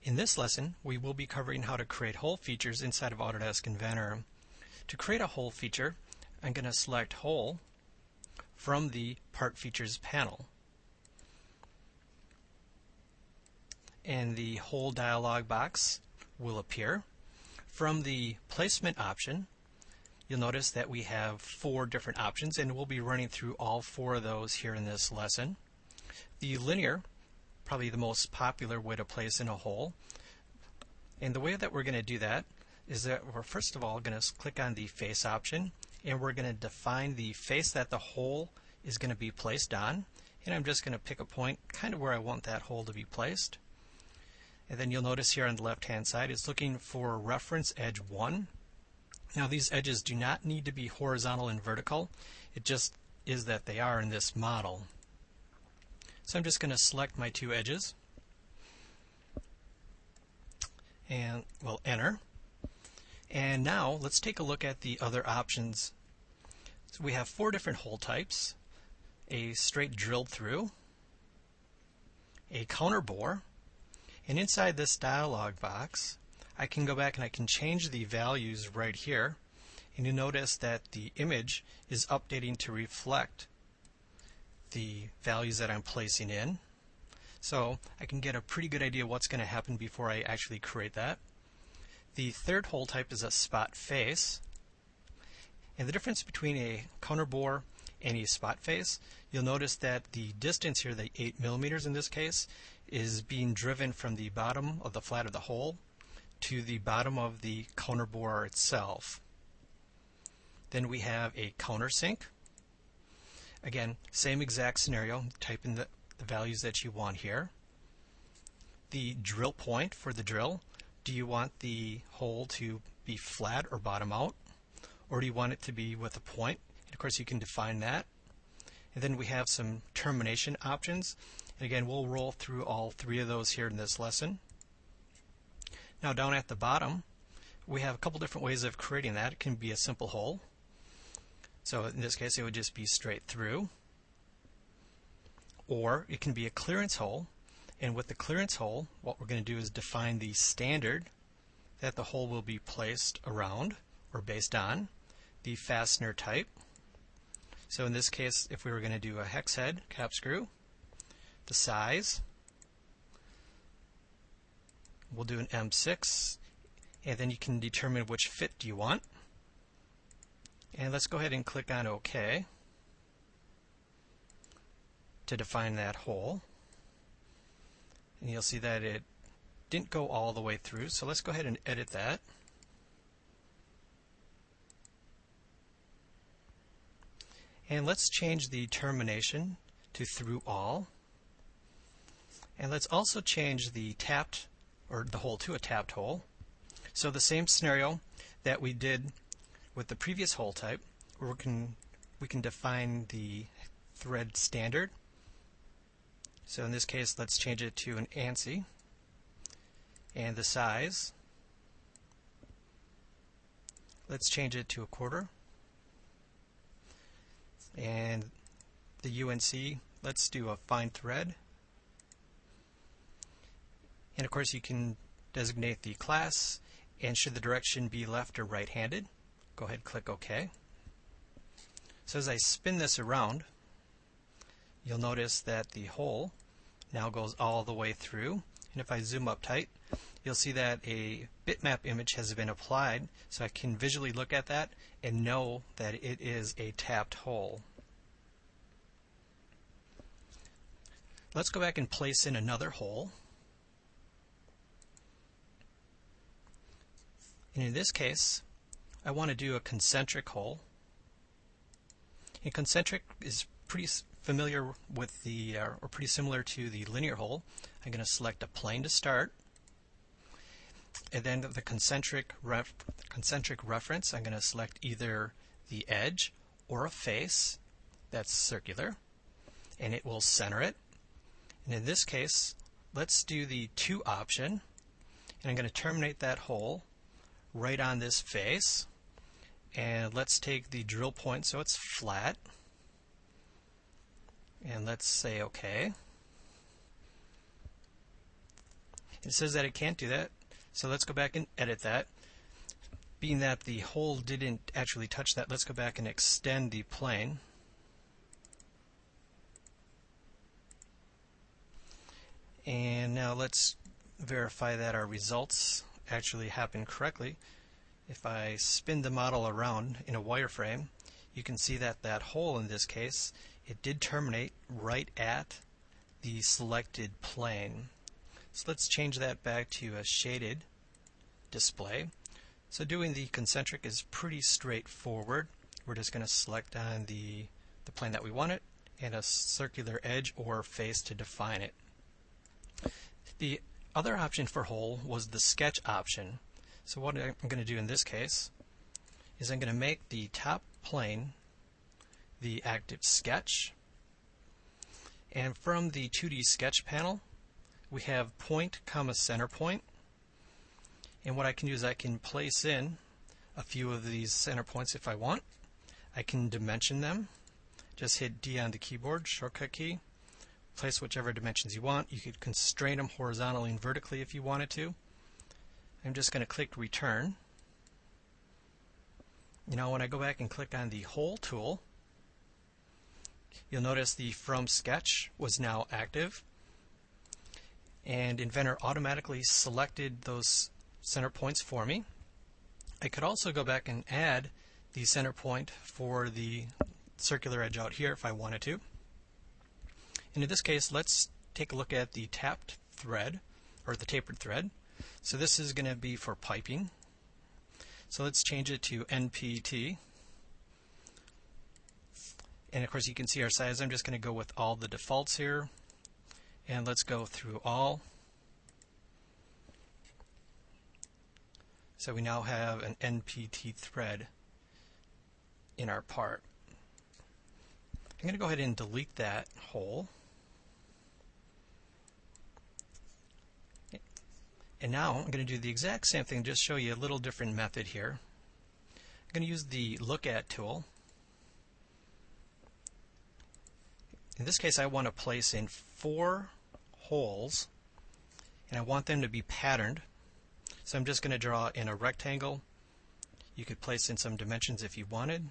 In this lesson, we will be covering how to create hole features inside of Autodesk Inventor. To create a hole feature, I'm going to select Hole from the Part Features panel. And the Hole dialog box will appear. From the Placement option, you'll notice that we have 4 different options, and we'll be running through all 4 of those here in this lesson. The linear, probably the most popular way to place in a hole. And the way that we're going to do that is that we're first of all going to click on the face option, and we're going to define the face that the hole is going to be placed on. And I'm just going to pick a point kind of where I want that hole to be placed. And then you'll notice here on the left hand side it's looking for reference edge 1. Now these edges do not need to be horizontal and vertical, it just is that they are in this model. So I'm just going to select my 2 edges and we'll enter. And now let's take a look at the other options. So we have 4 different hole types: a straight drilled through, a counter bore, and inside this dialog box I can go back and I can change the values right here, and you'll notice that the image is updating to reflect the values that I'm placing in. So I can get a pretty good idea what's going to happen before I actually create that. The third hole type is a spot face. And the difference between a counter bore and a spot face, you'll notice that the distance here, the 8 millimeters in this case, is being driven from the bottom of the flat of the hole to the bottom of the counter bore itself. Then we have a countersink. Again, same exact scenario, type in the values that you want here. The drill point for the drill. Do you want the hole to be flat or bottom out? Or do you want it to be with a point? And of course you can define that. And then we have some termination options. And again, we'll roll through all 3 of those here in this lesson. Now down at the bottom, we have a couple different ways of creating that. It can be a simple hole. So in this case it would just be straight through. Or it can be a clearance hole. And with the clearance hole, what we're going to do is define the standard that the hole will be placed around or based on, the fastener type. So in this case, if we were going to do a hex head cap screw, the size, we'll do an M6, and then you can determine which fit do you want. And let's go ahead and click on OK to define that hole. And you'll see that it didn't go all the way through, so let's go ahead and edit that. And let's change the termination to through all. And let's also change the tapped, or the hole to a tapped hole. So the same scenario that we did with the previous hole type, we can define the thread standard. So in this case, let's change it to an ANSI. And the size, let's change it to a 1/4. And the UNC, let's do a fine thread. And of course you can designate the class, and should the direction be left or right-handed, go ahead and click OK. So as I spin this around, you'll notice that the hole now goes all the way through. And if I zoom up tight, you'll see that a bitmap image has been applied, so I can visually look at that and know that it is a tapped hole. Let's go back and place in another hole. And in this case, I want to do a concentric hole. And concentric is pretty familiar with the, or pretty similar to the linear hole. I'm going to select a plane to start. And then the concentric reference, I'm going to select either the edge or a face that's circular, and it will center it. And in this case, let's do the 2 option, and I'm going to terminate that hole right on this face. And let's take the drill point so it's flat, and let's say OK. It says that it can't do that, so let's go back and edit that. Being that the hole didn't actually touch that, let's go back and extend the plane. And now let's verify that our results actually happen correctly. If I spin the model around in a wireframe, you can see that that hole in this case, it did terminate right at the selected plane. So let's change that back to a shaded display. So doing the concentric is pretty straightforward. We're just going to select on the plane that we want it and a circular edge or face to define it. The other option for hole was the sketch option. So what I'm going to do in this case is I'm going to make the top plane the active sketch. And from the 2D sketch panel, we have point, center point. And what I can do is I can place in a few of these center points if I want. I can dimension them. Just hit D on the keyboard, shortcut key. Place whichever dimensions you want. You could constrain them horizontally and vertically if you wanted to. I'm just going to click return. Now when I go back and click on the hole tool, you'll notice the from sketch was now active, and Inventor automatically selected those center points for me. I could also go back and add the center point for the circular edge out here if I wanted to. And in this case, let's take a look at the tapped thread, or the tapered thread. So this is going to be for piping. So let's change it to NPT. And of course you can see our size. I'm just going to go with all the defaults here. And let's go through all. So we now have an NPT thread in our part. I'm going to go ahead and delete that hole. And now I'm going to do the exact same thing, just show you a little different method here. I'm going to use the Look At tool. In this case, I want to place in 4 holes, and I want them to be patterned. So I'm just going to draw in a rectangle. You could place in some dimensions if you wanted.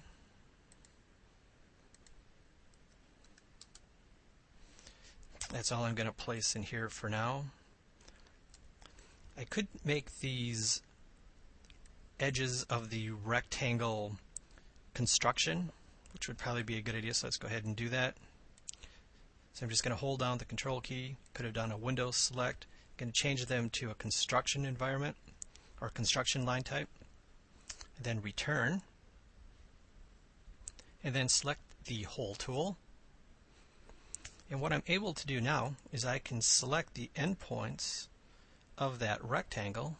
That's all I'm going to place in here for now. I could make these edges of the rectangle construction, which would probably be a good idea, so let's go ahead and do that. So I'm just going to hold down the control key, could have done a Windows select, I'm going to change them to a construction environment or construction line type, and then return, and then select the hole tool. And what I'm able to do now is I can select the endpoints of that rectangle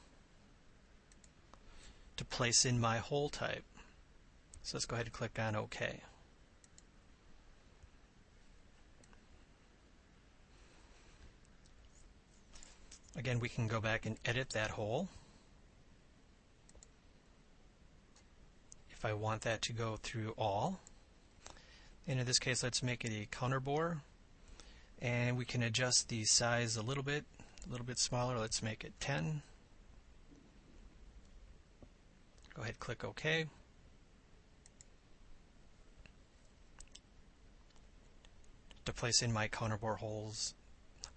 to place in my hole type. So let's go ahead and click on OK. Again, we can go back and edit that hole. If I want that to go through all. And in this case, let's make it a counterbore. And we can adjust the size a little bit smaller. Let's make it 10. Go ahead, click OK. To place in my counterbore holes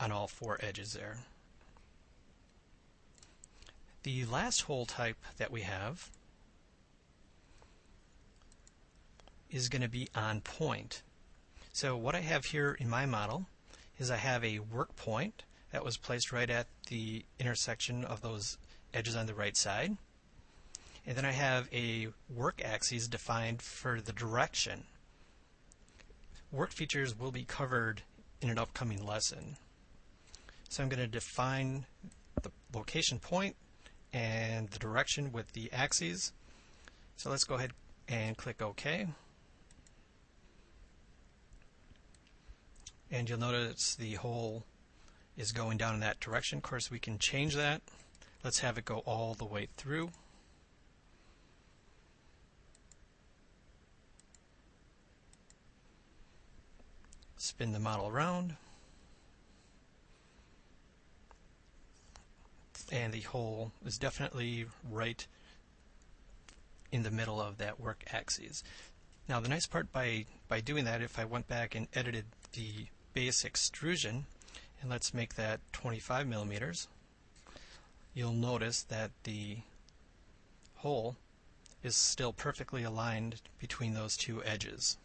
on all 4 edges there. The last hole type that we have is going to be on point. So what I have here in my model is I have a work point that was placed right at the intersection of those edges on the right side. And then I have a work axis defined for the direction. Work features will be covered in an upcoming lesson. So I'm going to define the location point and the direction with the axes. So let's go ahead and click OK. And you'll notice the hole is going down in that direction. Of course, we can change that. Let's have it go all the way through. Spin the model around. and the hole is definitely right in the middle of that work axis. Now the nice part by doing that, if I went back and edited the base extrusion, and let's make that 25 millimeters, you'll notice that the hole is still perfectly aligned between those two edges.